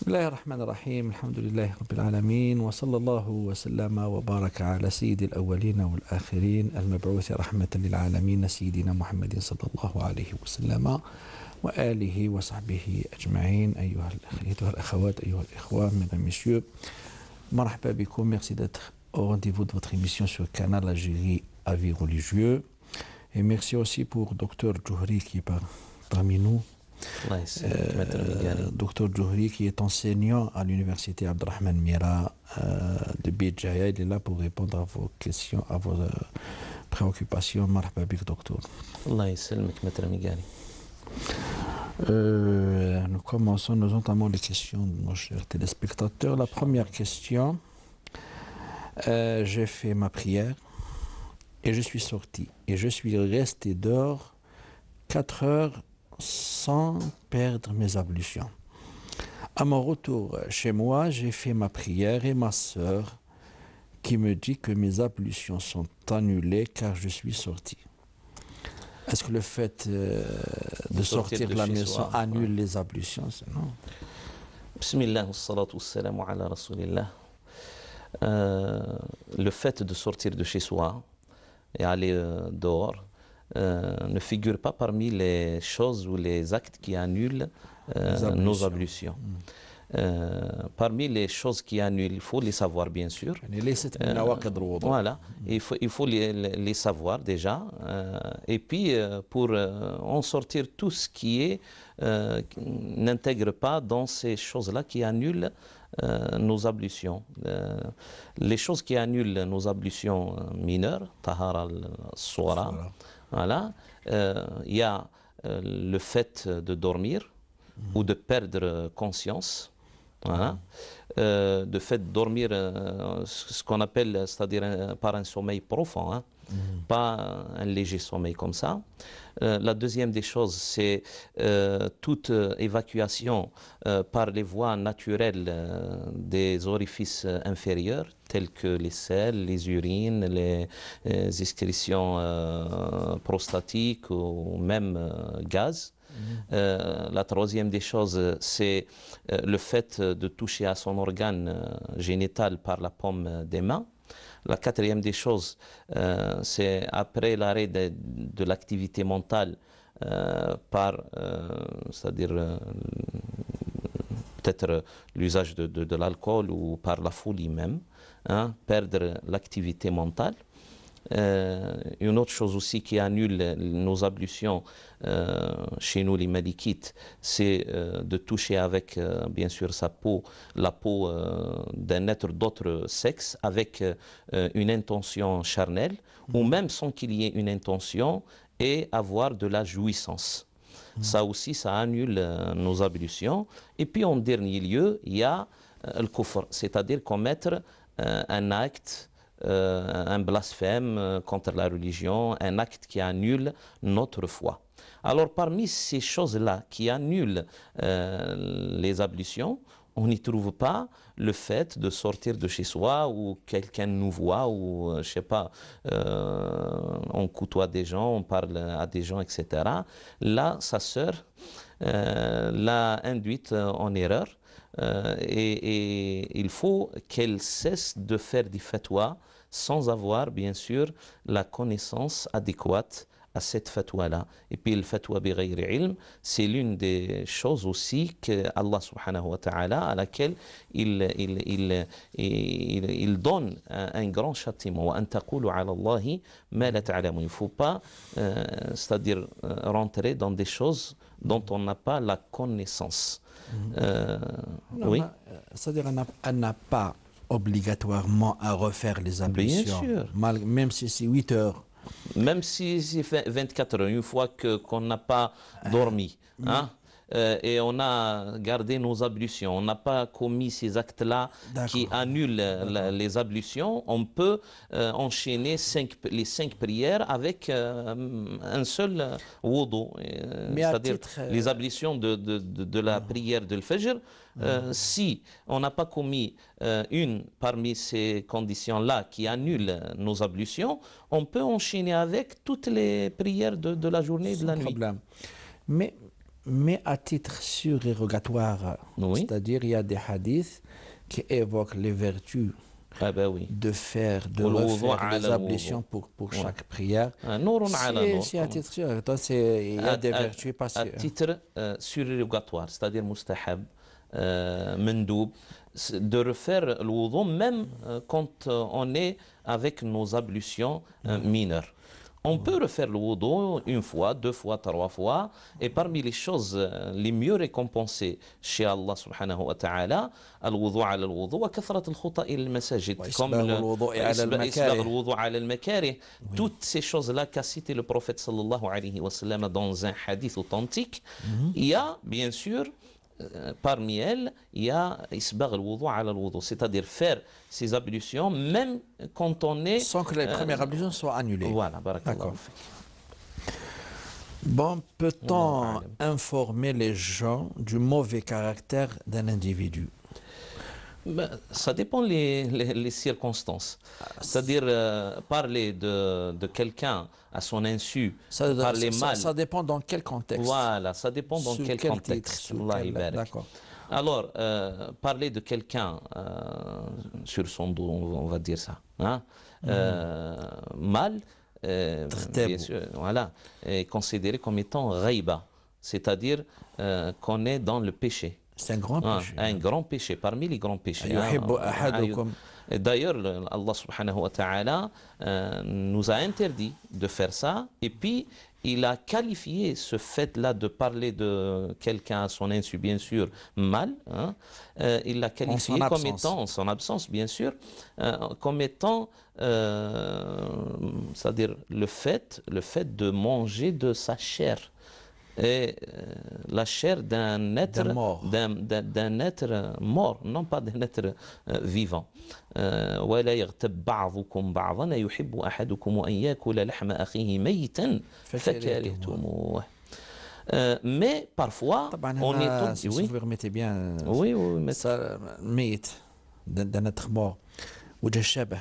بسم الله الرحمن الرحيم الحمد لله رب العالمين وصلى الله وسلم وبارك على سيد الأولين والآخرين المبعوث رحمة للعالمين سيدنا محمد صلى الله عليه وسلم وآله وصحبه أجمعين. أيها الأخوات أيها الإخوة mesdames messieurs, مرحبا بكم, merci d'être au rendez-vous de votre émission sur le canal Algérie Avis religieux, et merci aussi pour Dr Djohri qui est parmi nous. Dr Djohri qui est enseignant à l'université Abdelrahman Mira de Béjaïa. Il est là pour répondre à vos questions, à vos préoccupations. Marhaba bik docteur. Allah yassalmek maître Migani. Nous commençons, nous entamons les questions de nos chers téléspectateurs. La première question, j'ai fait ma prière et je suis sorti et je suis resté dehors 4 heures sans perdre mes ablutions. À mon retour chez moi, j'ai fait ma prière et ma sœur qui me dit que mes ablutions sont annulées car je suis sorti. Est-ce que le fait de sortir de la maison annule les ablutions? Non. Bismillah, wassalatu wassalamu ala rasulillah. Le fait de sortir de chez soi et aller dehors ne figure pas parmi les choses ou les actes qui annulent nos ablutions. Parmi les choses qui annulent, il faut les savoir bien sûr. Voilà, il faut les savoir déjà. Et puis pour en sortir tout ce qui n'intègre pas dans ces choses-là qui annulent nos ablutions. Les choses qui annulent nos ablutions mineures, tahara al-suwara, voilà, il y a le fait de dormir ou de perdre conscience. Voilà. De fait de dormir, ce qu'on appelle, c'est-à-dire par un sommeil profond, hein, pas un léger sommeil comme ça. La deuxième des choses, c'est toute évacuation par les voies naturelles des orifices inférieurs, tels que les selles, les urines, les excrétions prostatiques ou même gaz. La troisième des choses, c'est le fait de toucher à son organe génital par la paume des mains. La quatrième des choses, c'est après l'arrêt de l'activité mentale par, c'est-à-dire peut-être l'usage de l'alcool ou par la folie même, hein, perdre l'activité mentale. Une autre chose aussi qui annule nos ablutions chez nous les malikites, c'est de toucher avec bien sûr sa peau, la peau d'un être d'autre sexe avec une intention charnelle ou même sans qu'il y ait une intention et avoir de la jouissance. Ça aussi, ça annule nos ablutions. Et puis en dernier lieu, il y a le kufr, c'est-à-dire commettre un acte, un blasphème contre la religion, un acte qui annule notre foi. Alors parmi ces choses-là qui annulent les ablutions, on n'y trouve pas le fait de sortir de chez soi ou quelqu'un nous voit ou je sais pas, on côtoie des gens, on parle à des gens, etc. Là, sa sœur l'a induite en erreur. Et il faut qu'elle cesse de faire des fatwas sans avoir bien sûr la connaissance adéquate à cette fatwa-là. Et puis le fatwa bi ghayri ilm, c'est l'une des choses aussi que Allah subhanahu wa ta'ala, à laquelle il donne un grand châtiment. Wa an taqulu ala Allahi ma la ta'lamun. Il ne faut pas, c'est-à-dire rentrer dans des choses dont on n'a pas la connaissance. Oui. C'est-à-dire elle n'a pas obligatoirement à refaire les ablutions. Bien sûr. Même si c'est 8 heures. Même si c'est 24 heures, une fois qu'on n'a pas dormi, hein, et on a gardé nos ablutions, on n'a pas commis ces actes-là qui annulent les ablutions, on peut enchaîner les 5 prières avec un seul wudu, c'est-à-dire les ablutions de la prière de l'Fajr. Si on n'a pas commis une parmi ces conditions-là qui annulent nos ablutions, on peut enchaîner avec toutes les prières de la journée et de la nuit. Problème. mais à titre surérogatoire. Oui. C'est-à-dire, il y a des hadiths qui évoquent les vertus Ah ben oui. de faire, de والوضوء refaire على les ablutions الوضوء. pour Ouais. chaque prière. نور على نور. C'est à titre surérogatoire, il y a des vertus à passées. titre surérogatoire, c'est-à-dire mustahab, mendoub, de refaire le wudu même quand on est avec nos ablutions mineures. On peut refaire le wudu une fois, deux fois, trois fois, et parmi les choses les mieux récompensées chez Allah subhanahu wa ta'ala, الوضوء على الوضوء وكثرة الخطى إلى المساجد, comme إسباغ الوضوء على المكاره. Toutes ces choses-là qu'a cité le prophète sallallahu alayhi wa sallam dans un hadith authentique, il y a bien sûr parmi elles, il y a isbagh al-wudu ala al-wudu, c'est-à-dire faire ces ablutions même quand on est sans que les premières ablutions soient annulées. Voilà, barakallahu fik. Bon, peut-on informer les gens du mauvais caractère d'un individu? Ben, ça dépend les circonstances. C'est-à-dire parler de quelqu'un à son insu, parler mal. Ça dépend dans quel contexte. Voilà, ça dépend dans quel contexte. D'accord. Alors, parler de quelqu'un sur son dos, on va dire ça, hein, mal, bien sûr, voilà, est considéré comme étant ghaiba, c'est-à-dire qu'on est dans le péché. C'est un grand péché. Un grand péché, parmi les grands péchés. D'ailleurs, Allah subhanahu wa ta'ala nous a interdit de faire ça, et puis il a qualifié ce fait-là de parler de quelqu'un à son insu, bien sûr, mal. Hein, il l'a qualifié comme étant, en son absence, bien sûr, comme étant, c'est-à-dire le fait de manger de sa chair. Et la chair d'un être mort, non pas d'un être vivant. ولا يغتب بعضكم بعضا يحب أحدكم أن يأكل لحم أخيه ميتا فكرهتموه. Mais parfois, on est si vous permettez bien, oui, ميت d'un être mort ou de شبه.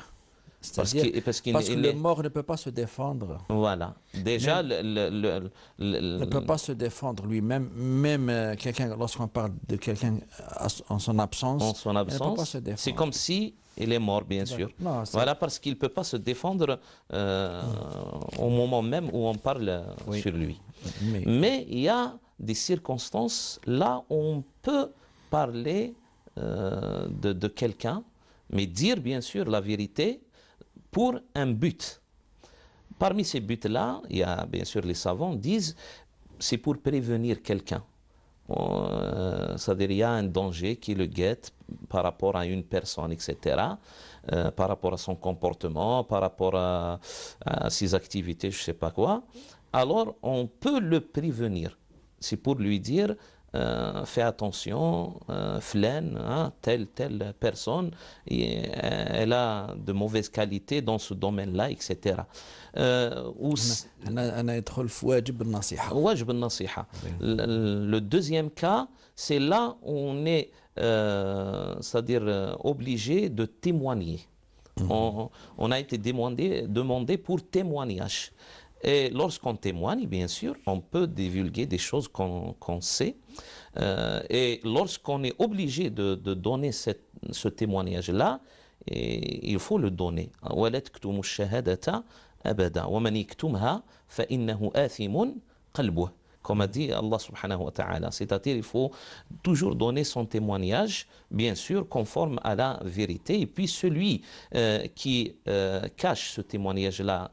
Parce que le mort ne peut pas se défendre. Voilà. Déjà, ne peut pas se défendre lui-même. Même quelqu'un, lorsqu'on parle de quelqu'un en son absence, il ne peut pas se défendre. C'est comme si il est mort, bien sûr. Non, voilà, parce qu'il ne peut pas se défendre au moment même où on parle sur lui. Mais il y a des circonstances là où on peut parler de quelqu'un, mais dire bien sûr la vérité pour un but. Parmi ces buts-là, il y a bien sûr les savants disent c'est pour prévenir quelqu'un. C'est-à-dire il y a un danger qui le guette par rapport à une personne, etc. Par rapport à son comportement, par rapport à ses activités, je ne sais pas quoi. Alors on peut le prévenir. C'est pour lui dire fais attention, Flaine, hein, telle personne, elle a de mauvaises qualités dans ce domaine-là, etc. Le deuxième cas, c'est là où on est, c'est-à-dire obligé de témoigner. On a été demandé pour témoignage. Et lorsqu'on témoigne, bien sûr, on peut divulguer des choses qu'on sait. Et lorsqu'on est obligé de donner ce témoignage-là, il faut le donner. وَلَا تَكْتُمُوا الشَّهَادَةَ أَبَدًا وَمَنْ يَكْتُمْهَا فَإِنَّهُ آثِمٌ قَلْبُهُ. Comme a dit Allah subhanahu wa ta'ala. C'est-à-dire il faut toujours donner son témoignage, bien sûr, conforme à la vérité. Et puis celui qui cache ce témoignage-là,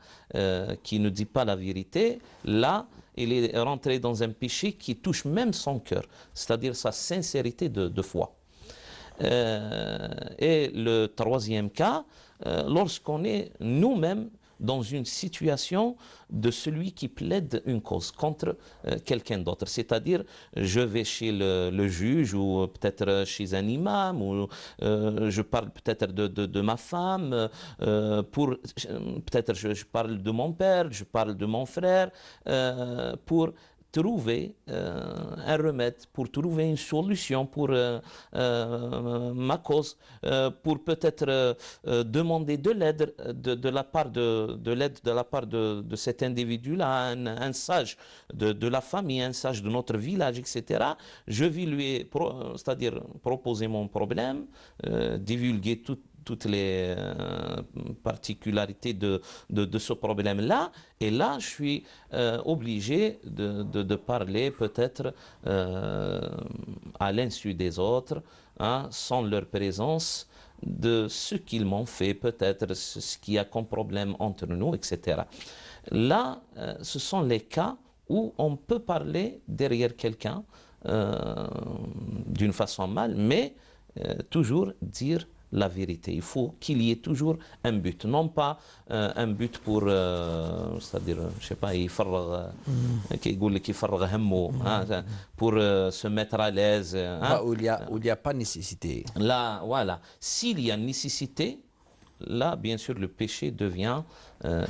qui ne dit pas la vérité, là, il est rentré dans un péché qui touche même son cœur, c'est-à-dire sa sincérité de foi. Et le troisième cas, lorsqu'on est nous-mêmes dans une situation de celui qui plaide une cause contre quelqu'un d'autre. C'est-à-dire, je vais chez le juge ou peut-être chez un imam, ou je parle peut-être de ma femme, peut-être je parle de mon père, je parle de mon frère, pour trouver un remède, pour trouver une solution pour ma cause, pour peut-être demander de l'aide de la part de cet individu-là, un sage de la famille, un sage de notre village, etc. Je vais lui, c'est-à-dire proposer mon problème, divulguer toutes les particularités de ce problème-là. Et là, je suis obligé de parler peut-être à l'insu des autres, hein, sans leur présence, de ce qu'ils m'ont fait, peut-être ce qu'il y a comme problème entre nous, etc. Là, ce sont les cas où on peut parler derrière quelqu'un d'une façon mal, mais toujours dire la vérité. Il faut qu'il y ait toujours un but, non pas un but pour, c'est-à-dire, je sais pas, pour se mettre à l'aise. Hein. Où il n'y a pas nécessité. Là, voilà. S'il y a nécessité, là, bien sûr, le péché devient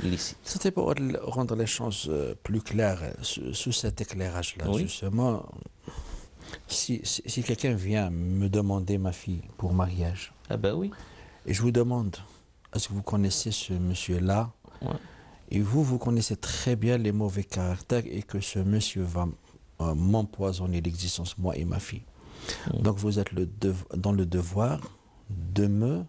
licite. C'était pour rendre les choses plus claires sous cet éclairage-là, Oui. Justement. Si quelqu'un vient me demander ma fille pour mariage, Ah ben oui. et je vous demande, est-ce que vous connaissez ce monsieur-là? Ouais. Et vous connaissez très bien les mauvais caractères et que ce monsieur va m'empoisonner l'existence, moi et ma fille. Donc vous êtes dans le devoir de me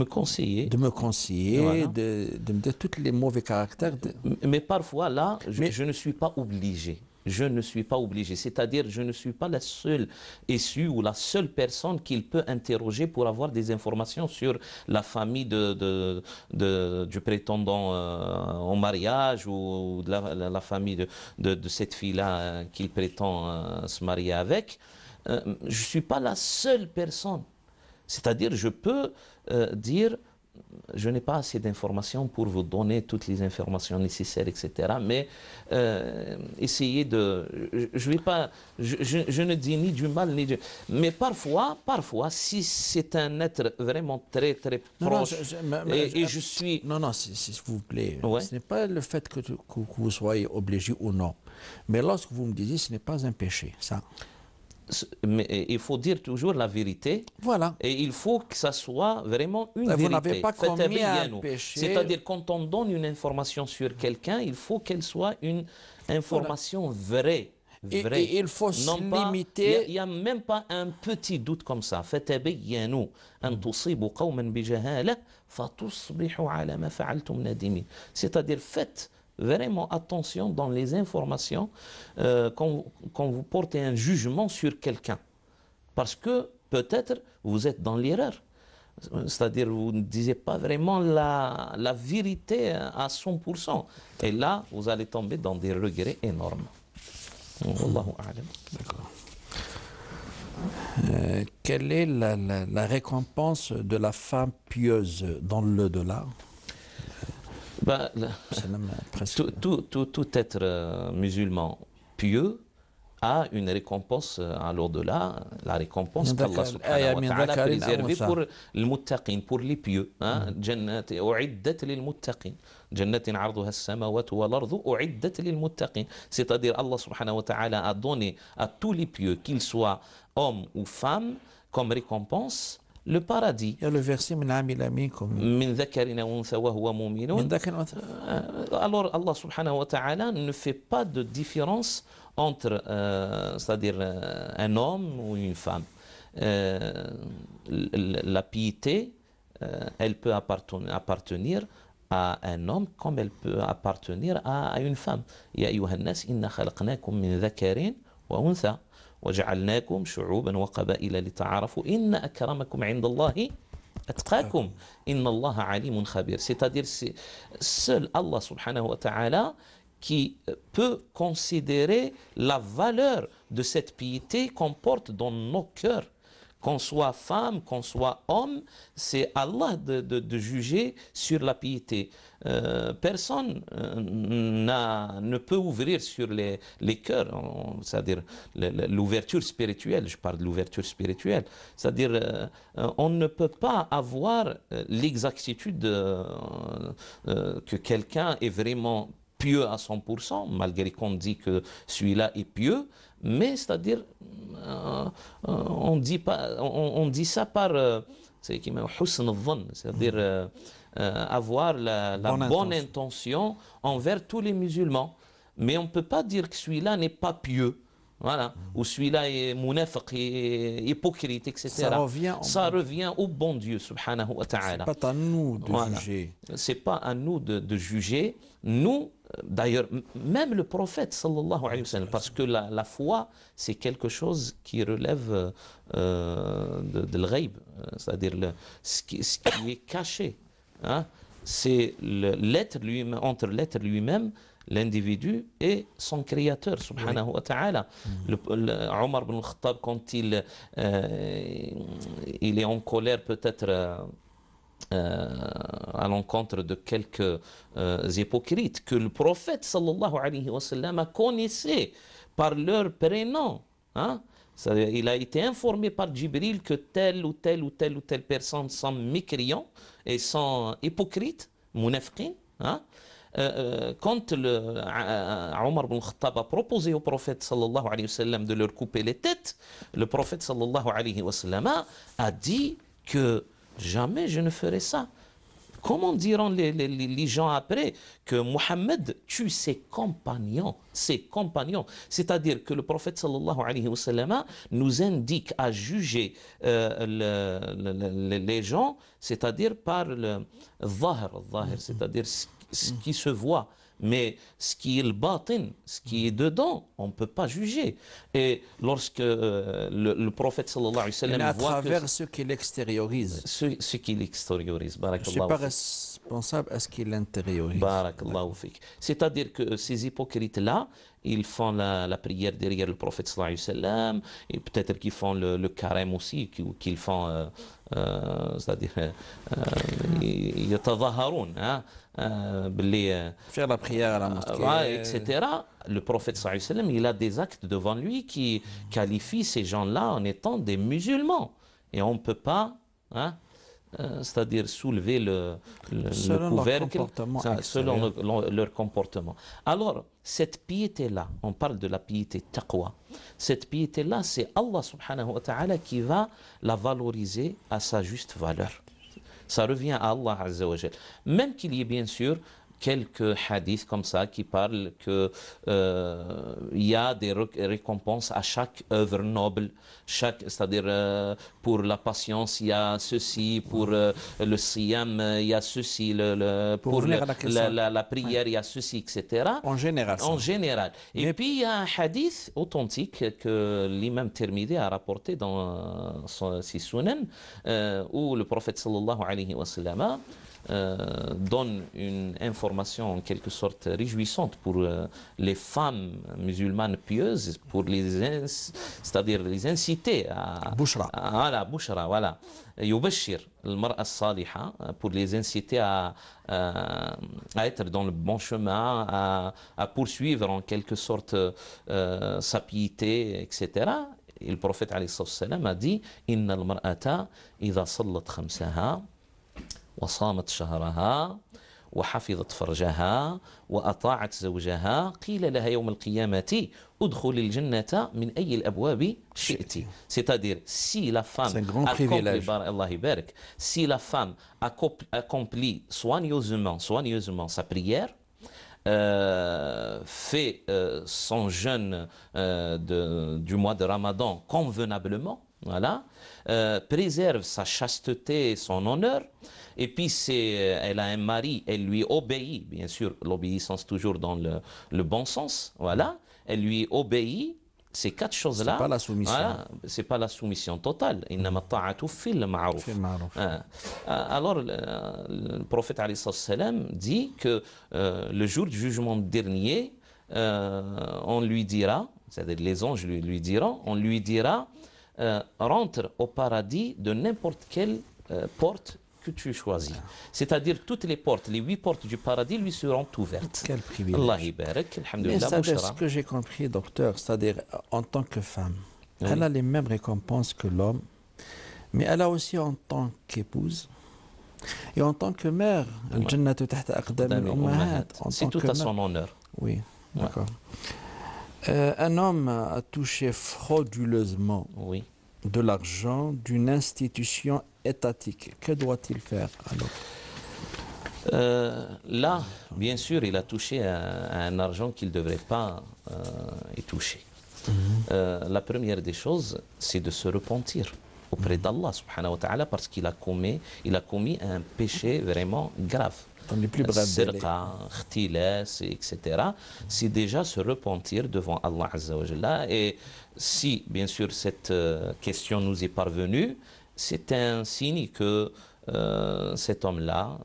conseiller. Voilà. de me dire tous les mauvais caractères. Mais parfois, là, je ne suis pas obligé. Je ne suis pas obligé. C'est-à-dire, je ne suis pas la seule issue ou la seule personne qu'il peut interroger pour avoir des informations sur la famille du prétendant en mariage ou de la famille de cette fille-là qu'il prétend se marier avec. Je ne suis pas la seule personne. C'est-à-dire, je peux dire, je n'ai pas assez d'informations pour vous donner toutes les informations nécessaires, etc. Mais essayez de... Je vais pas... Je ne dis ni du mal, ni du... Mais parfois, si c'est un être vraiment très, très proche, et je suis... Non, s'il vous plaît. Ouais. Ce n'est pas le fait que vous soyez obligé ou non. Mais lorsque vous me disiez, ce n'est pas un péché, ça. Mais il faut dire toujours la vérité. Voilà. Et il faut que ça soit vraiment une vérité. Vous n'avez pas commis un péché. C'est-à-dire, quand on donne une information sur quelqu'un, il faut qu'elle soit une information vraie. Et il faut se limiter. Il n'y a même pas un petit doute comme ça. فَتَبَيَّنُوا أَن تُصِيبُوا قَوْمًا بِجَهَالَةٍ فَتُصْبِحُوا عَلَى مَا فَعَلْتُمْ نَادِمِينَ. C'est-à-dire, faites vraiment attention dans les informations quand vous portez un jugement sur quelqu'un. Parce que peut-être vous êtes dans l'erreur. C'est-à-dire vous ne disiez pas vraiment la vérité à 100%. Et là, vous allez tomber dans des regrets énormes. Wallahu a'lam. D'accord. Quelle est la récompense de la femme pieuse dans l'au-delà? Ben, tout être musulman pieux a une récompense à l'au-delà, la récompense qu'Allah subhanahu wa ta'ala a préservée pour les muttaqin, pour les pieux. Jannat u'iddat lil muttaqin. Jannatin 'arduha as-samawati wal ardu u'iddat lil muttaqin. C'est-à-dire Allah subhanahu wa ta'ala a donné à tous les pieux, qu'ils soient hommes ou femmes, comme récompense le paradis. Il y a le verset min dhakarin aw untha wa huwa mu'minun. Alors Allah subhanahu wa ta'ala ne fait pas de différence entre c'est-à-dire un homme ou une femme. La piété, elle peut appartenir à un homme comme elle peut appartenir à une femme. Ya ayyuhan nas inna khalaqnakum min dhakarin wa untha وجعلناكم شعوبا وقبائل لتعارفوا إن أكرمكم عند الله أتقاكم إن الله عليم خبير. C'est-à-dire c'est seul Allah subhanahu wa ta'ala qui peut considérer la valeur de cette piété qu'on porte dans nos cœurs. Qu'on soit femme, qu'on soit homme, c'est Allah de juger sur la piété. Personne ne peut ouvrir sur les cœurs, c'est-à-dire l'ouverture spirituelle, je parle de l'ouverture spirituelle, c'est-à-dire on ne peut pas avoir l'exactitude que quelqu'un est vraiment pieux à 100%, malgré qu'on dit que celui-là est pieux, mais c'est-à-dire, on dit pas, on dit ça par, c'est-à-dire avoir la bonne intention envers tous les musulmans. Mais on ne peut pas dire que celui-là n'est pas pieux. Voilà. Ou celui-là est munafiq, hypocrite, etc. Ça revient au bon Dieu, subhanahu wa ta'ala. C'est pas à nous de juger. C'est pas à nous de juger. Nous, d'ailleurs, même le prophète, sallallahu alayhi wa sallam, parce que la foi, c'est quelque chose qui relève de l'ghaib, c'est-à-dire ce qui est caché. Hein? C'est l'être lui-même, entre l'être lui-même, l'individu et son créateur, subhanahu wa ta'ala. Omar ibn al-Khattab, quand il est en colère peut-être à l'encontre de quelques hypocrites que le prophète, sallallahu alayhi wa sallam, connaissait par leur prénom. Hein? Il a été informé par Jibril que telle ou telle ou telle ou telle personne sont mécréants et sont hypocrites, munafiqin. Hein? Quand Omar ibn Khattab a proposé au prophète sallallahu alayhi wa sallam de leur couper les têtes, le prophète sallallahu alayhi wa sallam a dit que jamais je ne ferai ça. Comment diront les gens après que Mohammed tue ses compagnons? C'est-à-dire que le prophète sallallahu alayhi wa sallam nous indique à juger les gens, c'est-à-dire par le zahir, c'est-à-dire ce qui se voit. Mais ce qui est le batin, ce qui est dedans, on ne peut pas juger. Et lorsque le prophète sallallahu alayhi wa sallam à voit travers ce qu'il extériorise. Ce qu'il extériorise. Je ne suis pas responsable à ce qu'il intériorise. Barakallahu fik. C'est-à-dire que ces hypocrites-là, ils font la prière derrière le prophète sallallahu alayhi wa sallam, et peut-être qu'ils font le carême aussi, qu'ils font, c'est-à-dire, yatadhaharoun, faire la prière à la mosquée, etc. Le prophète sallallahu alayhi wa sallam, il a des actes devant lui qui qualifient ces gens-là en étant des musulmans. Et on ne peut pas, c'est-à-dire soulever le couvercle selon leur comportement. Alors, cette piété-là, on parle de la piété taqwa, cette piété-là, c'est Allah subhanahu wa ta'ala qui va la valoriser à sa juste valeur. Ça revient à Allah azza wa jal. Même qu'il y ait bien sûr quelques hadiths comme ça qui parlent que y a des récompenses à chaque œuvre noble, c'est-à-dire pour la patience il y a ceci, pour le siyam il y a ceci, pour la prière il y a ceci, etc. En général. En général. Et puis il y a un hadith authentique que l'imam Tirmidhi a rapporté dans ses sunan où le prophète sallallahu alayhi wa sallam donne une information en quelque sorte réjouissante pour les femmes musulmanes pieuses, pour c'est-à-dire les inciter à la bushra, voilà, yubashir al-mar'a as-saliha, pour les inciter à être dans le bon chemin, à poursuivre en quelque sorte sa piété, etc. Et le prophète alayhi salam a dit inna al-mar'ata idha sallat khamsaha وصامت شهرها وحفظت فرجها وأطاعت زوجها قيل لها يوم القيامة ادخل الجنة من أي الأبواب شئت. C'est-à-dire, si la femme accomplit soigneusement sa prière, fait son jeûne du mois de Ramadan convenablement, voilà, préserve sa chasteté et son honneur, et puis elle a un mari, elle lui obéit, bien sûr, l'obéissance toujours dans le bon sens, voilà, elle lui obéit, ces quatre choses-là. C'est pas la soumission. Voilà, c'est pas la soumission totale. Innama ta'atu fil ma'ruf. Alors, le prophète alayhi salam dit que le jour du jugement dernier, on lui dira, c'est-à-dire les anges lui diront, on lui dira, rentre au paradis de n'importe quelle porte que tu choisis. C'est-à-dire toutes les portes, les 8 portes du paradis lui seront ouvertes. Quel privilège. Allah ibarak, alhamdulillah. C'est-à-dire ce que j'ai compris, docteur, c'est-à-dire en tant que femme, elle a les mêmes récompenses que l'homme, mais elle a aussi en tant qu'épouse Et en tant que mère, الجنة تحت أقدام الأمهات. C'est tout à son honneur. Oui, d'accord. Un homme a touché frauduleusement Oui. de l'argent d'une institution étatique. Que doit-il faire alors? Là, bien sûr, il a touché à un argent qu'il ne devrait pas y toucher. La première des choses, c'est de se repentir auprès d'Allah subhanahu wa ta'ala parce qu'il a commis un péché vraiment grave. Dans les plus brefs délais. Sirqa, khtilas, etc. C'est déjà se repentir devant Allah Azza wa Jalla. Et si, bien sûr, cette question nous est parvenue, c'est un signe que cet homme-là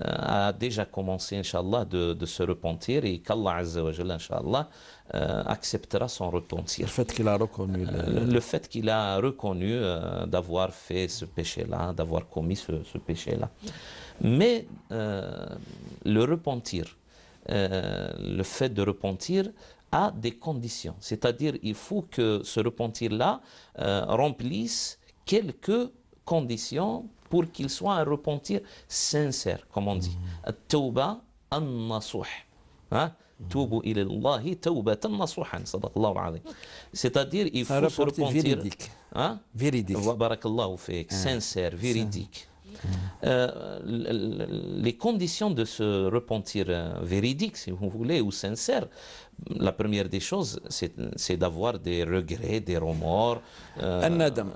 a déjà commencé, Inch'Allah, de se repentir et qu'Allah Azza wa Jalla, Inch'Allah, acceptera son repentir. Le fait qu'il a reconnu. Le fait qu'il a reconnu d'avoir fait ce péché-là, d'avoir commis ce péché-là. Mais le repentir, le fait de repentir a des conditions. C'est-à-dire il faut que ce repentir-là remplisse quelques conditions pour qu'il soit un repentir sincère, comme on dit. Tawba an-nasuh. Toubu ila Allahi tawbatan nasuhan. Sadaqallahu alayhi. C'est-à-dire il faut se repentir. Véridique. Véridique. Barakallahu fik. Sincère, véridique. Les conditions de ce repentir véridique, si vous voulez, ou sincère, la première des choses, c'est d'avoir des regrets, des remords. Un nadam.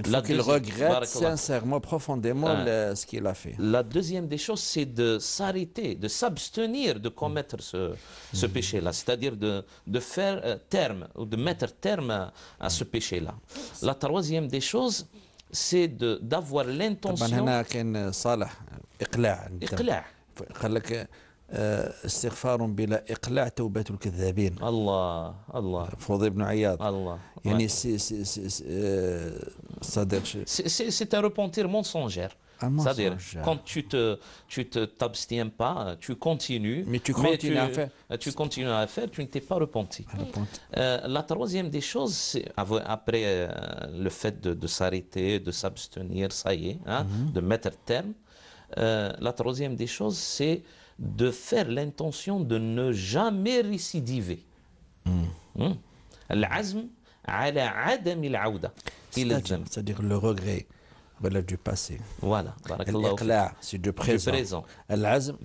Il faut qu'il regrette sincèrement, profondément ce qu'il a fait. La deuxième des choses, c'est de s'arrêter, de s'abstenir de commettre ce péché-là, c'est-à-dire de faire terme, ou de mettre terme à ce péché-là. La troisième des choses, c'est d'avoir l'intention. طبعا هنا كان صالح إقلاع. قال لك استغفار بلا إقلاع توبة الكذابين. الله الله. فضيل بن عياض. الله. يعني c'est un repentir mensonger. C'est-à-dire, quand tu t'abstiens pas, tu continues, mais tu continues à faire. Tu continues à faire, tu ne t'es pas repenti. La troisième des choses, c'est, après le fait de s'arrêter, de s'abstenir, ça y est, de mettre terme, la troisième des choses, c'est de faire l'intention de ne jamais récidiver. L'azm ala adam al-aouda. C'est-à-dire le regret. Du passé. Voilà. L'éclat, c'est du présent. L'azm,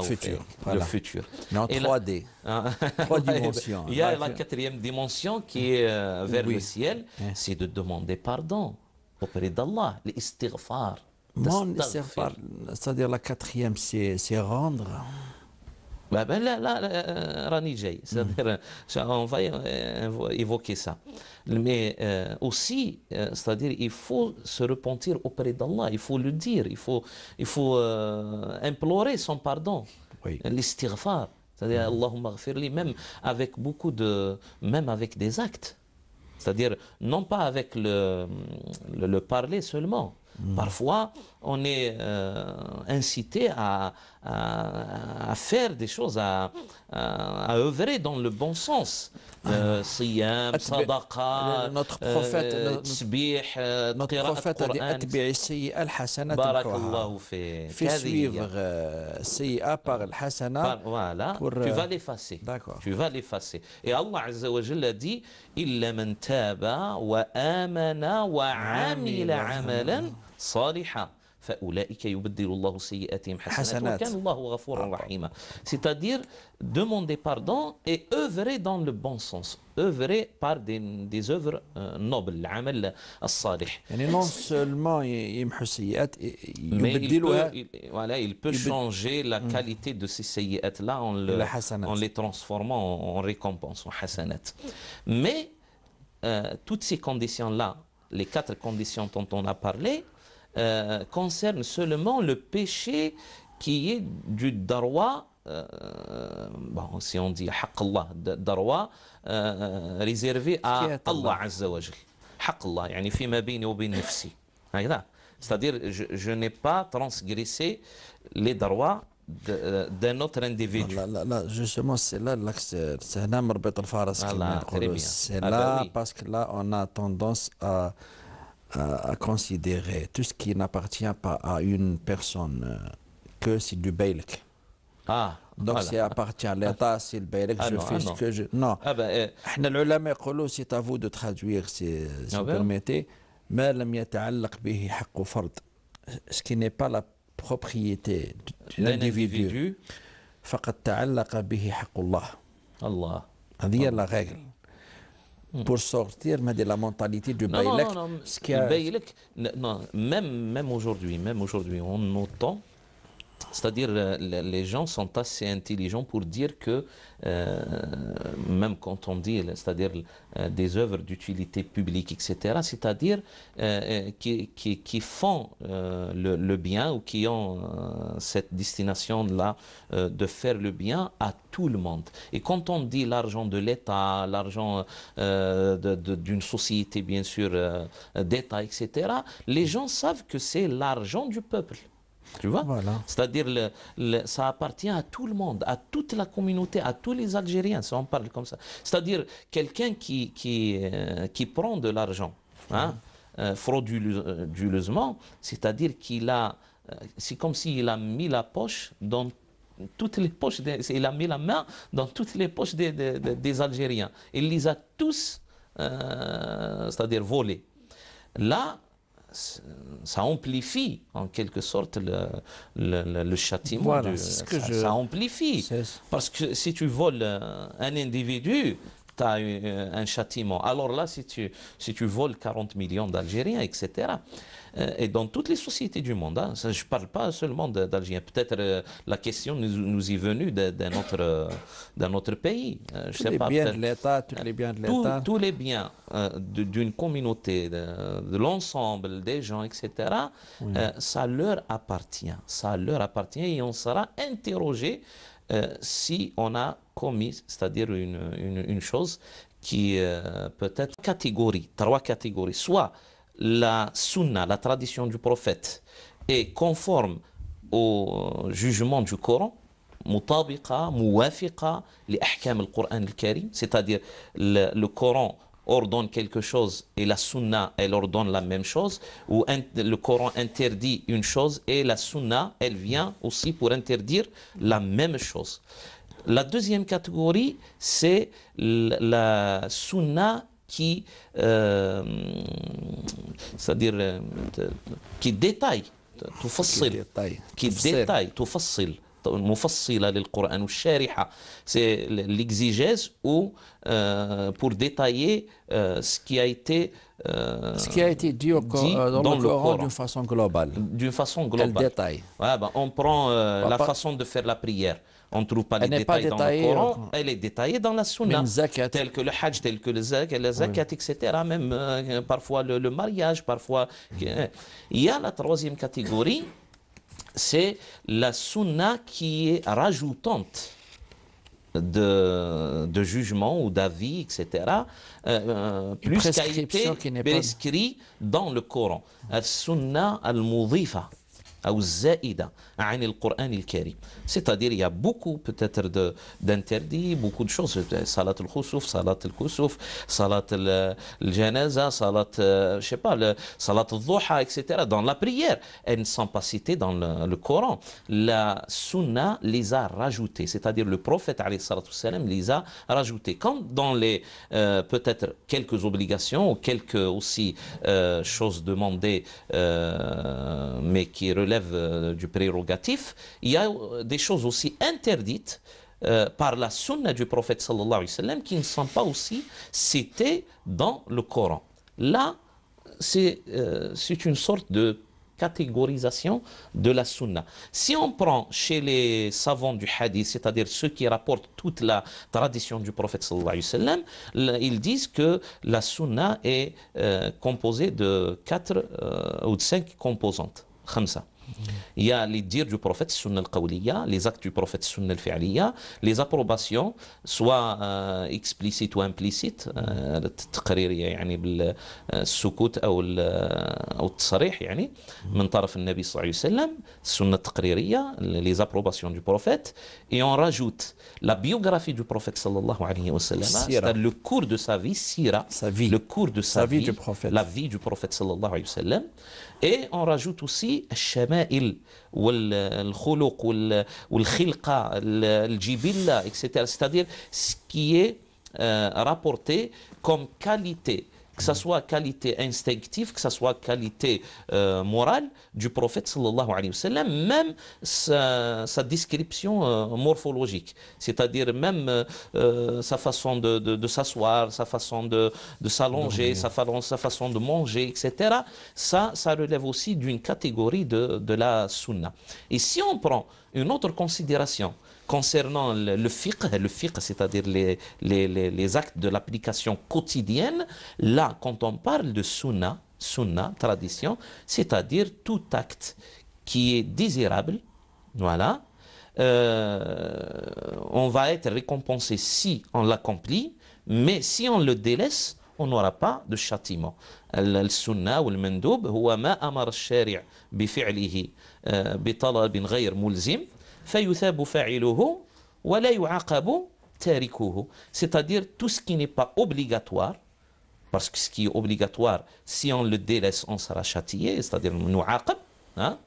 futur. Le futur. Mais en 3D. 3 dimensions. Il y a la quatrième dimension qui est vers le ciel, c'est de demander pardon auprès d'Allah, l'istighfar. C'est-à-dire la quatrième, c'est rendre. Là, Rani Jay, c'est-à-dire, on va évoquer ça. Mais aussi, c'est-à-dire, il faut se repentir auprès d'Allah, il faut le dire, il faut implorer son pardon, l'istighfar, c'est-à-dire, Allahumma ghfirli, même avec même avec des actes, c'est-à-dire, non pas avec le parler seulement. Parfois, on est incité à faire des choses, à œuvrer dans le bon sens. Siyam, sadaqa, tsbih, a dit Barakallahu fi. Fais suivre Siya par al-Hasana. Voilà, tu vas l'effacer. Tu vas l'effacer. Et Allah Azza wa Jalla dit Illa man taba wa amana wa amila amalan صالحا فأولئك يبدل الله سيئاتهم حسنات وكان الله غفورا رحيما. C'est-à-dire demander pardon et œuvrer dans le bon sens, œuvrer par des œuvres nobles, العمل الصالح. يعني non seulement يمحو السيئات il peut changer la qualité de ces سيئات là en les transformant en récompenses, en hasanat. Mais toutes ces conditions là, les 4 conditions dont on a parlé, concerne seulement le péché qui est du darwa, bon, si on dit haqq Allah, darwa réservé à Allah Azza wa Jal. Haqq Allah, yani fima bayni wa bayna nafsi. C'est-à-dire, je n'ai pas transgressé les darwa d'un autre individu. Là, justement, c'est là l'axe, c'est là مربط الفرس. C'est là parce que là, on a tendance à considérer tout ce qui n'appartient pas à une personne que c'est du bailk. Ah, Donc, voilà. c'est appartient à l'État, c'est le bailk, Ah je non, fais ah ce non. que je... Non. Ah ben, احنا العلماء يقولوا c'est à vous de traduire si ah vous ben, permettez ما لم يتعلق به حق فرد, ce qui n'est pas la propriété de d'un l'individu individu, فقد تعلق به حق الله. Allah. هذه هي la règle pour sortir mais de la mentalité du Non, non, bailek, non, non. ce qui Le a... bailek, non, même aujourd'hui, en notant, c'est-à-dire les gens sont assez intelligents pour dire que même quand on dit, c'est-à-dire des œuvres d'utilité publique, etc., c'est-à-dire qui font le bien ou qui ont cette destination-là de faire le bien à tout le monde. Et quand on dit l'argent de l'État, l'argent d'une société, bien sûr, d'État, etc., les gens savent que c'est l'argent du peuple. Tu vois? Voilà. C'est-à-dire, ça appartient à tout le monde, à toute la communauté, à tous les Algériens, si on parle comme ça. C'est-à-dire, quelqu'un qui prend de l'argent hein, frauduleusement, c'est-à-dire qu'il a, c'est comme s'il a mis la poche dans toutes les poches, il a mis la main dans toutes les poches des Algériens. Il les a tous, c'est-à-dire volés. Là, ça amplifie en quelque sorte le châtiment. Voilà, c'est ce que ça amplifie. C'est- Parce que si tu voles un individu, tu as un châtiment. Alors là, si tu voles 40 millions d'Algériens, etc. Et dans toutes les sociétés du monde, hein, ça, je ne parle pas seulement d'Algériens. Peut-être la question nous est venue d'un autre pays. Je tous sais les pas, biens de peut-être l'État, tous les biens de l'État. tous les biens d'une communauté, de l'ensemble des gens, etc., ça leur appartient. Ça leur appartient et on sera interrogé si on a commis, c'est-à-dire une chose qui peut être trois catégories. Soit la sunna, la tradition du prophète, est conforme au jugement du Coran, مطابقة موافقة لأحكام القرآن الكريم, c'est-à-dire le Coran ordonne quelque chose et la sunna elle ordonne la même chose, ou le Coran interdit une chose et la sunna elle vient aussi pour interdire la même chose. La deuxième catégorie c'est la sunna qui c'est-à-dire qui détaille تفصل qui détaille تفصل مفصلة للقرآن والشارحة, c'est l'exégèse ou pour détailler ce qui a été dit dans le Coran d'une façon globale. D'une façon globale. Elle détaille. Ouais, ben, on prend la façon de faire la prière. On ne trouve pas les détails dans le Coran, elle est détaillée dans la sunna, tel que le hajj, tel que le zakat, etc. Même parfois le mariage, parfois. Il y a la troisième catégorie, c'est la sunna qui est rajoutante de jugement ou d'avis, etc. Plus qu'a été prescrit dans le Coran. Sunna al-mudhifa. أو الزائدة عن القرآن الكريم. C'est-à-dire il y a beaucoup peut-être d'interdits, beaucoup de choses. Salat al-khusuf, salat al-kusuf, salat al-janaza, salat, je sais pas, salat al-dhuha, etc. Dans la prière, elles ne sont pas citées dans le Coran. La sunna les a rajoutées. C'est-à-dire le prophète alayhi salatu wassalam les a rajoutées. Comme dans les peut-être quelques obligations ou quelques aussi choses demandées mais qui relèvent du prérogatif, il y a des choses aussi interdites par la sunna du prophète sallallahu alayhi wa sallam qui ne sont pas aussi citées dans le Coran. Là, c'est une sorte de catégorisation de la sunna. Si on prend chez les savants du hadith, c'est-à-dire ceux qui rapportent toute la tradition du prophète sallallahu alayhi wa sallam, ils disent que la sunna est composée de 4 ou de 5 composantes. Khamsa. Il y a les dires du prophète, sunna al-qawliya, les actes du prophète, sunna al-fi'liya, les approbations, soit explicites ou implicites, التقريرية يعني بالسكوت أو التصريح يعني من طرف النبي صلى الله عليه وسلم, السنة التقريرية, les approbations du prophète, et on rajoute la biographie du prophète sallallahu alayhi wa sallam, c'est-à-dire le cours de sa vie, sira, le cours de sa vie, du prophète. La vie du prophète sallallahu alayhi wa sallam. Et on rajoute aussi الشمائل والخلق والخلقة الجبلة, etc. C'est-à-dire ce qui est rapporté comme qualité, que ce soit qualité instinctive, que ce soit qualité morale du prophète sallallahu alayhi wa sallam, même sa description morphologique, c'est-à-dire même sa façon de s'asseoir, sa façon de s'allonger, sa façon de manger, etc. Ça relève aussi d'une catégorie de la sunna. Et si on prend une autre considération concernant le fiqh, c'est-à-dire les actes de l'application quotidienne, là, quand on parle de sunna, tradition, c'est-à-dire tout acte qui est désirable, voilà, on va être récompensé si on l'accomplit, mais si on le délaisse, on n'aura pas de châtiment. السنة والمندوب هو ما أمر الشارع بفعله بطلب غير ملزم فيثاب فاعله ولا يعاقب تاركه. C'est-à-dire tout ce qui n'est pas obligatoire, parce que ce qui est obligatoire, si on le délaisse, on sera châtié, c'est-à-dire نعاقب, hein?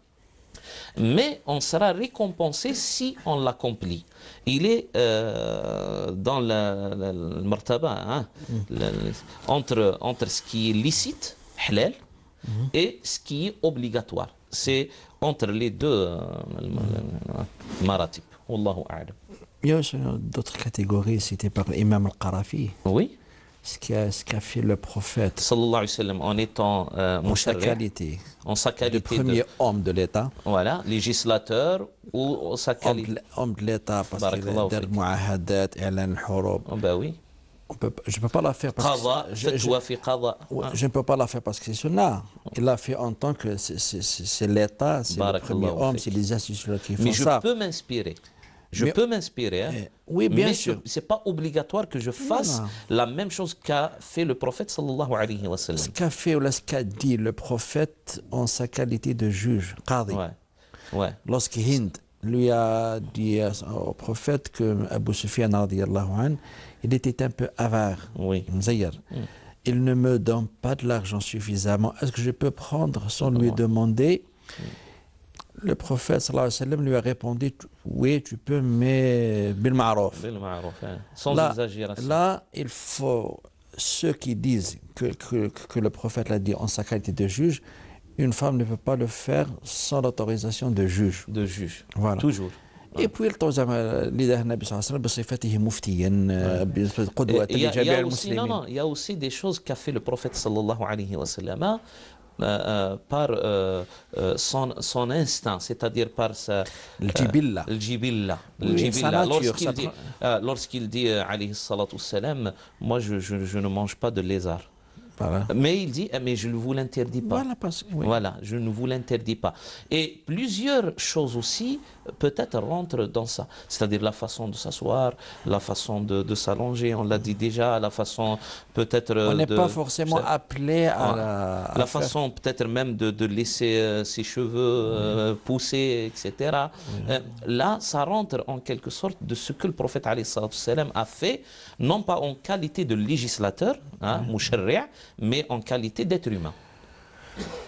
Mais on sera récompensé si on l'accomplit. Il est dans le martaba, hein, entre ce qui est licite, halal, et ce qui est obligatoire. C'est entre les deux maratib. Wallahu a'lam. Il y a aussi d'autres catégories citées par l'imam al-Qarafi. Oui. Ce qu'a fait le prophète sallallahu alayhi wa sallam en étant en sa qualité de premier homme de l'État, voilà, législateur, ou sa qualité homme de l'État, parce qu'il a des muahadat, i'lan al-hurub. Ben oui. Je ne peux pas la faire parce que je ne peux pas la faire parce que c'est sunna. Il l'a fait en tant que c'est l'État, c'est le premier homme, c'est les institutions qui font ça. Mais je peux m'inspirer. Je peux m'inspirer, hein, oui, bien sûr. Ce n'est pas obligatoire que je fasse la même chose qu'a fait le prophète sallallahu alayhi wa sallam. Ce qu'a fait ou ce qu'a dit le prophète en sa qualité de juge, qadi. Ouais. Lorsqu'Hind lui a dit au prophète que Abu Sufyan radiyallahu anhu, il était un peu avare, il ne me donne pas de l'argent suffisamment, est-ce que je peux prendre sans lui demander? Le prophète sallallahu alayhi wa sallam lui a répondu, oui, tu peux, mais bil ma'rouf. Sans exagération. Là, il faut ceux qui disent que le prophète l'a dit en sa qualité de juge, une femme ne peut pas le faire sans l'autorisation de juge. Voilà. Toujours. Et puis التزم لله النبي صلى الله عليه وسلم بصفته مفتيا قدوة لجميع المسلمين. Il y a aussi des choses qu'a fait le prophète sallallahu alayhi wa sallam par son instinct, c'est-à-dire par sa الجبلة. Lorsqu'il dit alayhi salatu salam, moi je ne mange pas de lézard. Voilà. Mais il dit, mais je ne vous l'interdis pas. Voilà, je ne vous l'interdis pas. Et plusieurs choses aussi, peut-être, rentrent dans ça. C'est-à-dire la façon de s'asseoir, la façon de s'allonger, on l'a dit déjà, la façon peut-être... On n'est pas forcément appelé à la façon peut-être même de laisser ses cheveux pousser, etc. Là, ça rentre en quelque sorte de ce que le prophète alayhi salam a fait, non pas en qualité de législateur, musharri', mais en qualité d'être humain.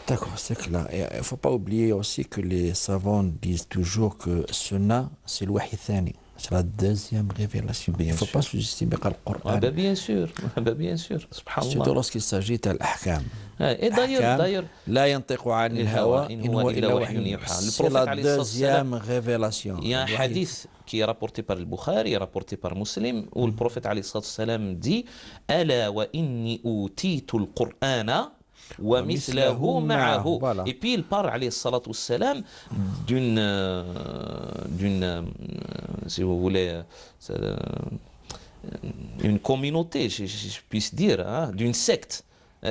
D'accord, c'est clair. Il ne faut pas oublier aussi que les savants disent toujours que Sunna, c'est le wahi thani. C'est la deuxième révélation. Il ne faut pas sous-estimer le Coran. Bien sûr. Surtout lorsqu'il s'agit de l'ahkam. Et d'ailleurs, la yantiqu anil hawa in huwa illa wahyun yuha. C'est la deuxième révélation. Il y a un hadith qui est rapporté par le Bukhari, rapporté par Muslim, où le prophète alayhi salam dit Ala wa inni utitu al-Qur'ana wa mislahu ma'ahu. Et puis il parle alayhi salatu salam d'une si vous voulez une communauté, je puisse dire, d'une secte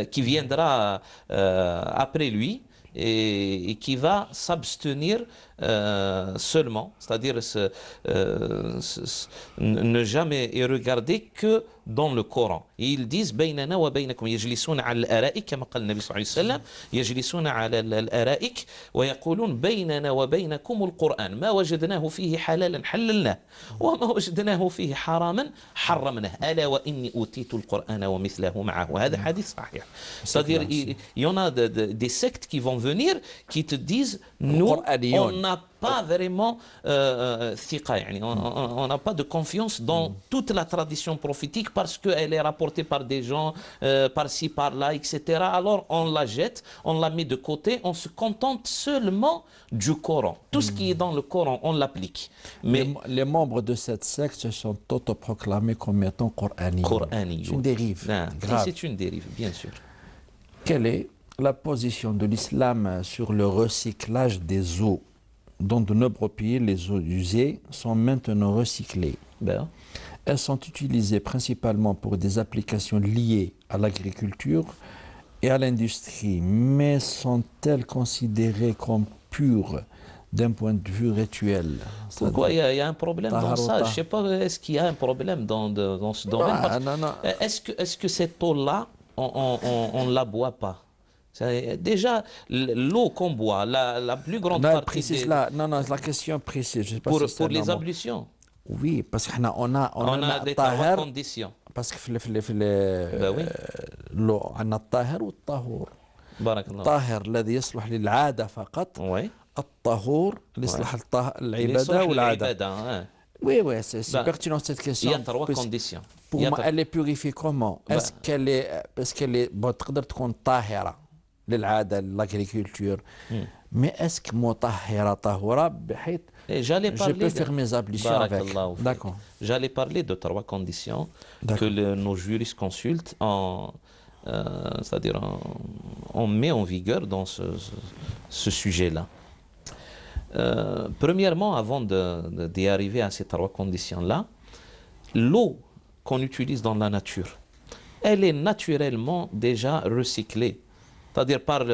qui viendra après lui, et qui va s'abstenir seulement, c'est-à-dire ne jamais regarder que dans le Coran. Et ils disent بيننا وبينكم يجلسون على الأرائك كما قال النبي صلى الله عليه وسلم يجلسون على الأرائك ويقولون بيننا وبينكم القرآن ما وجدناه فيه حلالا حللناه وما وجدناه فيه حراما حرمناه ألا وإني أوتيت القرآن ومثله معه. هذا حديث صحيح. C'est-à-dire il y en a des sectes qui vont venir qui te disent nous on n'a pas vraiment on n'a pas de confiance dans toute la tradition prophétique parce qu'elle est rapportée par des gens par-ci, par-là, etc. Alors on la jette, on la met de côté, on se contente seulement du Coran. Tout ce qui est dans le Coran, on l'applique. Mais les membres de cette secte se sont autoproclamés comme étant coraniyoun. C'est une dérive grave. C'est une dérive, bien sûr. Quelle est la position de l'islam sur le recyclage des eaux? Dans de nombreux pays, les eaux usées sont maintenant recyclées. Ben. Elles sont utilisées principalement pour des applications liées à l'agriculture et à l'industrie, mais sont-elles considérées comme pures d'un point de vue rituel? Pourquoi il y a un problème dans ça? Je ne sais pas, est-ce qu'il y a un problème dans ce domaine? Non. Est-ce que cette eau-là, on ne la boit pas? Déjà, l'eau qu'on boit, la plus grande partie Non, la question précise. Je sais pas pour, si pour les ablutions. Oui, parce qu'on a des trois conditions. parce que l'eau, on a الطاهر والطهور. بارك الله. الطاهر الذي يصلح للعادة فقط. Oui. الطهور اللي يصلح العبادة والعادة. Oui, c'est pertinent cette question. Il y a trois conditions. Pour moi, elle est purifiée comment? Est-ce qu'elle est تقدر تكون طاهرة للعادة l'agriculture. Mais est-ce que مطهرة طهورة بحيث je peux faire mes ablutions avec? D'accord. J'allais parler de trois conditions que nos juristes consultent c'est-à-dire on met en vigueur dans ce sujet-là. Premièrement, avant d'y arriver à ces trois conditions-là, l'eau qu'on utilise dans la nature, elle est naturellement déjà recyclée. C'est-à-dire par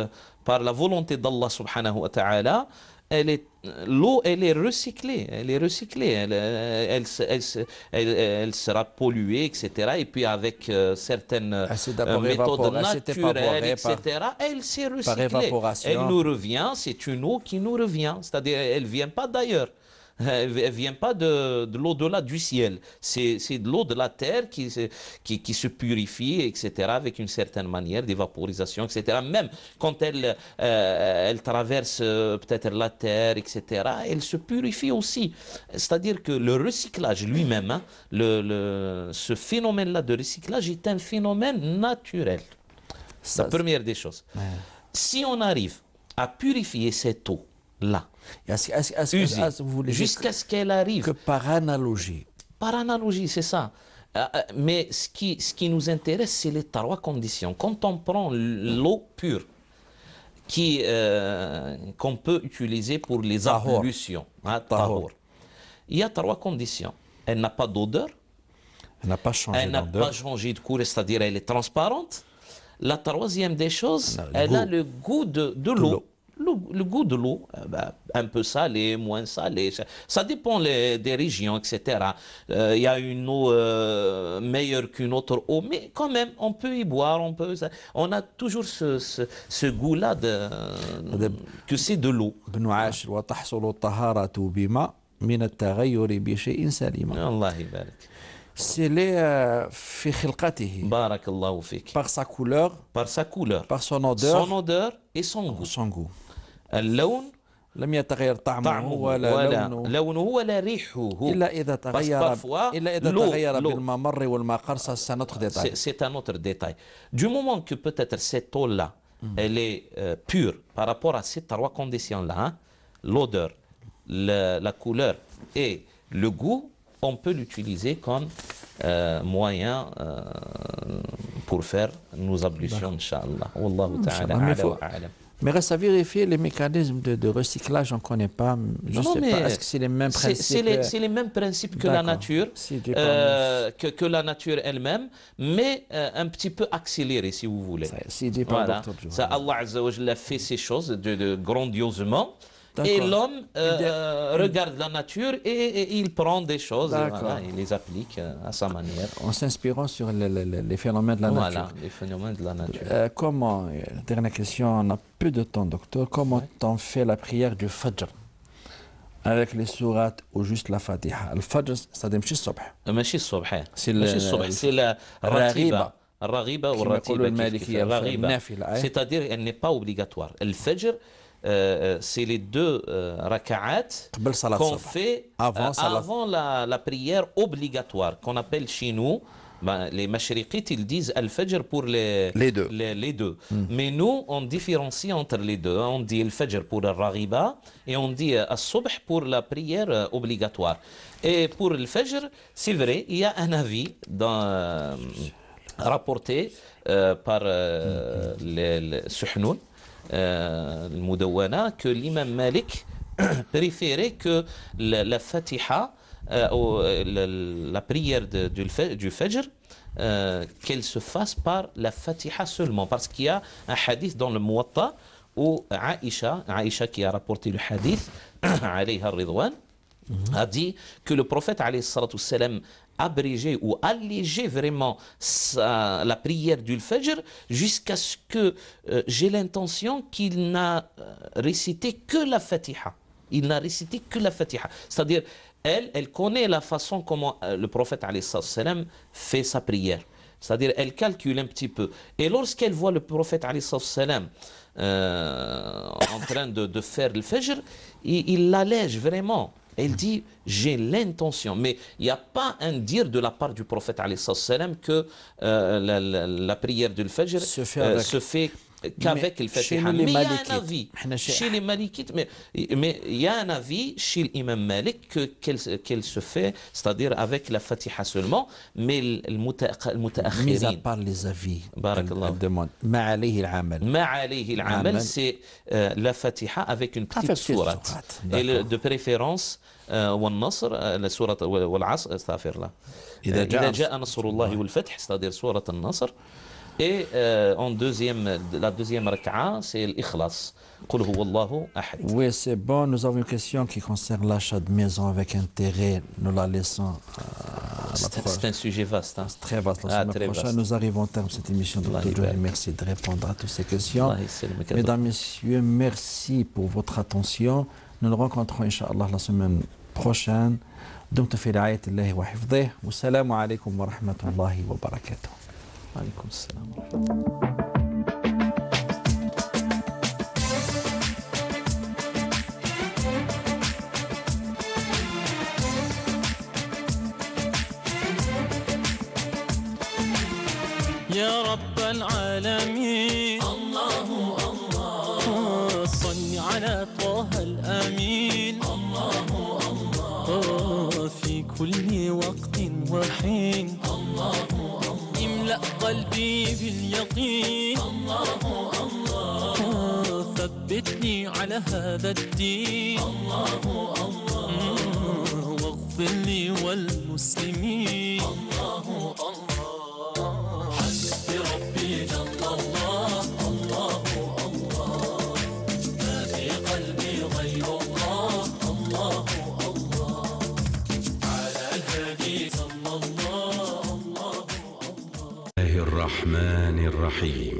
la volonté d'Allah subhanahu wa ta'ala, l'eau, elle est recyclée. Elle sera polluée, etc. Et puis avec certaines méthodes naturelles, etc., elle s'est recyclée. Elle nous revient, c'est une eau qui nous revient. C'est-à-dire, elle ne vient pas d'ailleurs. Elle ne vient pas de l'au-delà du ciel. C'est de l'eau de la terre qui se purifie, etc., avec une certaine manière d'évaporisation, etc. Même quand elle traverse peut-être la terre, etc., elle se purifie aussi. C'est-à-dire que le recyclage lui-même, hein, ce phénomène-là de recyclage est un phénomène naturel. C'est la première des choses. Ouais. Si on arrive à purifier cette eau-là, jusqu'à ce qu'elle arrive. Que par analogie. Par analogie, c'est ça. Mais ce qui nous intéresse, c'est les trois conditions. Quand on prend l'eau pure, qu'on peut utiliser pour les ablutions, il y a trois conditions. Elle n'a pas d'odeur. Elle n'a pas changé de couleur, c'est-à-dire elle est transparente. La troisième des choses, elle a le goût de l'eau. Le goût de l'eau, un peu salé, moins salé, ça dépend des régions, etc. Il y a une eau meilleure qu'une autre eau, mais quand même, on peut y boire, on a toujours ce goût-là que c'est de l'eau. C'est par sa couleur, par son odeur et son goût. اللون لم يتغير طعمه ولا لونه ولا ريحه إلا إذا تغير بالممر والمقر. C'est un autre détail. C'est un autre détail. Du moment que peut-être cette eau-là, elle est pure par rapport à ces trois conditions-là, hein, l'odeur, la couleur et le goût, on peut l'utiliser comme moyen pour faire nos ablutions, Inch'Allah. Wallahu ta'ala a'lam. Mais reste à vérifier les mécanismes de recyclage, on ne connaît pas. Je ne sais pas. Est-ce que c'est les mêmes principes? C'est les mêmes principes que la nature, que la nature elle-même, mais un petit peu accéléré, si vous voulez. Voilà. Ça, Allah Azza wa Jalla fait ces choses grandiosement. Et l'homme regarde la nature et il prend des choses et voilà, il les applique à sa manière. En s'inspirant sur les phénomènes de la nature. Voilà, les phénomènes de la nature. Comment, dernière question, on a peu de temps, docteur, comment on fait la prière du Fajr avec les sourates ou juste la Fatiha? Le Fajr, ça dit ماشي الصبح. ماشي الصبح. ماشي الصبح. C'est la ratiba. الرغيبة والراتبة. C'est-à-dire elle n'est pas obligatoire. Le Fajr, c'est les deux raka'at qu'on fait avant la prière obligatoire, qu'on appelle chez nous, les mashriqites, ils disent al-fajr pour les deux. Mais nous, on différencie entre les deux. On dit al-fajr pour le raghiba et on dit al-subh pour la prière obligatoire. Et pour le fajr, c'est vrai, il y a un avis rapporté par les Suhnoun, المدونة, que l'imam Malik préférait que la Fatiha, la prière du Fajr, qu'elle se fasse par la Fatiha seulement, parce qu'il y a un hadith dans le Muwatta où Aïcha qui a rapporté le hadith, alayha ridwan, a dit que le prophète alayhi salatu salam abrégé ou allégé vraiment la prière du Fajr jusqu'à ce que j'ai l'intention qu'il n'a récité que la Fatiha. Il n'a récité que la Fatiha. C'est-à-dire, elle connaît la façon comment le prophète alayhi salam fait sa prière. C'est-à-dire, elle calcule un petit peu. Et lorsqu'elle voit le prophète alayhi salam en train de faire le Fajr, il l'allège vraiment. Elle dit, j'ai l'intention. Mais il n'y a pas un dire de la part du prophète alayhi salam que la prière du Fajr se fait qu'avec le Fatiha. Mais il y a un avis chez les Malikites, mais il y a un avis chez l'imam Malik qu'elle se fait, c'est-à-dire avec la Fatiha seulement, mais le mutaakhirin. Mis à part les avis, elle demande, ma alayhi al-amal, c'est la Fatiha avec une petite sourate. Et de préférence, والنصر السورة والعصر استغفر الله إذا جاء نصر الله والفتح, c'est-à-dire سورة النصر. Et la deuxième raka'a, c'est l'ikhlas. Qul huwa Allahu ahad. Oui, c'est bon. Nous avons une question qui concerne l'achat de maison avec intérêt. Nous la laissons c'est un sujet vaste. Hein. C'est très vaste. La semaine prochaine, nous arrivons au terme de cette émission. Merci de répondre à toutes ces questions. Mesdames, Messieurs, merci pour votre attention. Nous nous rencontrons, Inch'Allah, la semaine prochaine. دمتم في رعاية الله وحفظه والسلام عليكم ورحمة الله وبركاته. وعليكم السلام ورحمة الله. يا رب العالمين الله الله صل على طه الأمين الله الله في كل وقت وحين الله املأ قلبي باليقين الله الله ثبتني على هذا الدين الله الله واغفر لي والمسلمين الله الله حسبي ربي جل الله الله الله ما في قلبي غير الله الله الله على الهادي صلى الله الله الرحمن الرحيم.